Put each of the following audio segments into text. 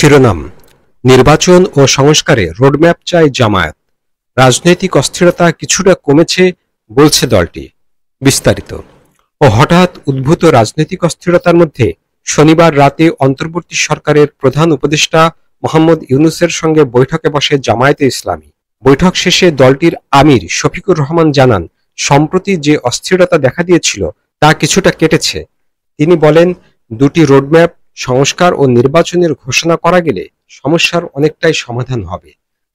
শিরোনাম: নির্বাচন ও সংস্কারে রোডম্যাপ চায় জামায়াত, রাজনৈতিক অস্থিরতা কিছুটা কমেছে বলছে দলটি। বিস্তারিত। হঠাৎ উদ্ভূত রাজনৈতিক অস্থিরতার মধ্যে শনিবার রাতে অন্তর্বর্তী সরকারের প্রধান উপদেষ্টা মোহাম্মদ ইউনূসের সঙ্গে বৈঠকে বসে জামায়াতে ইসলামী। বৈঠক শেষে দলটির আমির শফিকুর রহমান জানান, সম্প্রতি যে অস্থিরতা দেখা দিয়েছিল তা কিছুটা কেটেছে। তিনি বলেন, দুটি রোডম্যাপ, সংস্কার ও নির্বাচনের ঘোষণা করা গেলে সমস্যার অনেকটাই সমাধান হবে।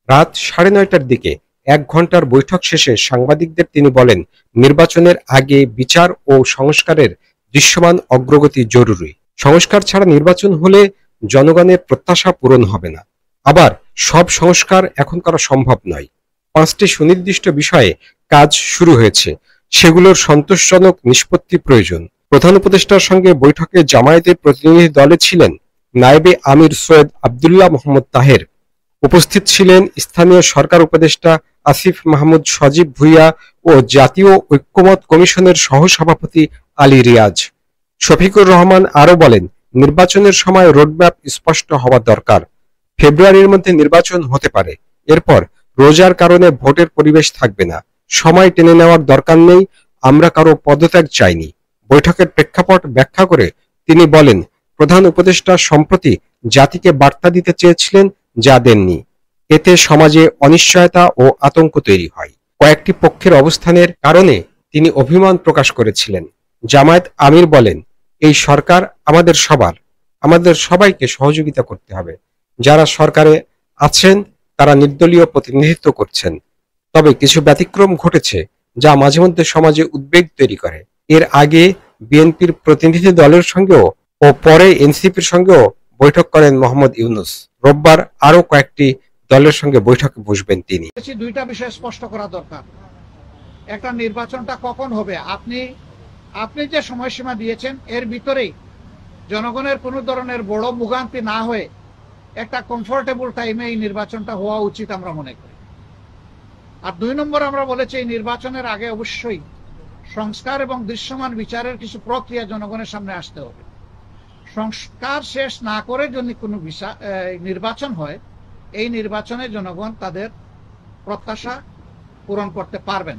রাত 9:30টার দিকে 1 ঘন্টার বৈঠক শেষে সাংবাদিকদের তিনি বলেন, নির্বাচনের আগে বিচার ও সংস্কারের দৃশ্যমান অগ্রগতি জরুরি। সংস্কার ছাড়া নির্বাচন হলে জনগণের প্রত্যাশা পূরণ হবে না। আবার সব সংস্কার এখন করা সম্ভব নয়। 5টি সুনির্দিষ্ট বিষয়ে কাজ শুরু হয়েছে, সেগুলোর সন্তোষজনক নিষ্পত্তি প্রয়োজন। প্রধান উপদেষ্টার সঙ্গে বৈঠকে জামায়াতের প্রতিনিধি দলে ছিলেন নায়েবে আমির সৈয়দ আব্দুল্লাহ মোহাম্মদ তাহের। উপস্থিত ছিলেন স্থানীয় সরকার উপদেষ্টা আসিফ মাহমুদ সজীব ভুঁইয়া ও জাতীয় ঐক্যমত কমিশনের সহসভাপতি আলী রিয়াজ। শফিকুর রহমান আরও বলেন, নির্বাচনের সময় রোডম্যাপ স্পষ্ট হওয়া দরকার। ফেব্রুয়ারির মধ্যে নির্বাচন হতে পারে। এরপর রোজার কারণে ভোটের পরিবেশ থাকবে না। সময় টেনে নেওয়ার দরকার নেই। আমরা কারো পদত্যাগ চাইনি। বৈঠকের প্রেক্ষাপট ব্যাখ্যা করে তিনি বলেন, প্রধান উপদেষ্টা সম্প্রতি জাতিকে বার্তা দিতে চেয়েছিলেন, যা দেননি। এতে সমাজে অনিশ্চয়তা ও আতঙ্ক তৈরি হয়। কয়েকটি পক্ষের অবস্থানের কারণে তিনি অভিমান প্রকাশ করেছিলেন। জামায়াত আমির বলেন, এই সরকার আমাদের সবার, আমাদের সবাইকে সহযোগিতা করতে হবে। যারা সরকারে আছেন তারা নির্দলীয় প্রতিনিধিত্ব করছেন। তবে কিছু ব্যতিক্রম ঘটেছে যা মাঝে মধ্যে সমাজে উদ্বেগ তৈরি করে। এর আগে বিএনপির প্রতিনিধি দলের সঙ্গেও ও পরে এনসিপির সঙ্গেও বৈঠক করেন মোহাম্মদ ইউনূস। রোববার আরও কয়েকটি দলের সঙ্গে বৈঠকে বসবেন তিনি। দুইটা বিষয় স্পষ্ট করা দরকার। একটা, নির্বাচনটা কখন হবে? আপনি যে সময়সীমা দিয়েছেন এর ভিতরেই জনগণের কোনো ধরনের বড় ভোগান্তি না হয়ে একটা কমফোর্টেবল টাইমে এই নির্বাচনটা হওয়া উচিত আমরা মনে করি। আর 2 নম্বর, আমরা বলেছি এই নির্বাচনের আগে অবশ্যই সংস্কার এবং দৃশ্যমান বিচারের কিছু প্রক্রিয়া জনগণের সামনে আসতে হবে। সংস্কার শেষ না করে যদি কোনো নির্বাচন হয়, এই নির্বাচনে জনগণ তাদের প্রত্যাশা পূরণ করতে পারবেন।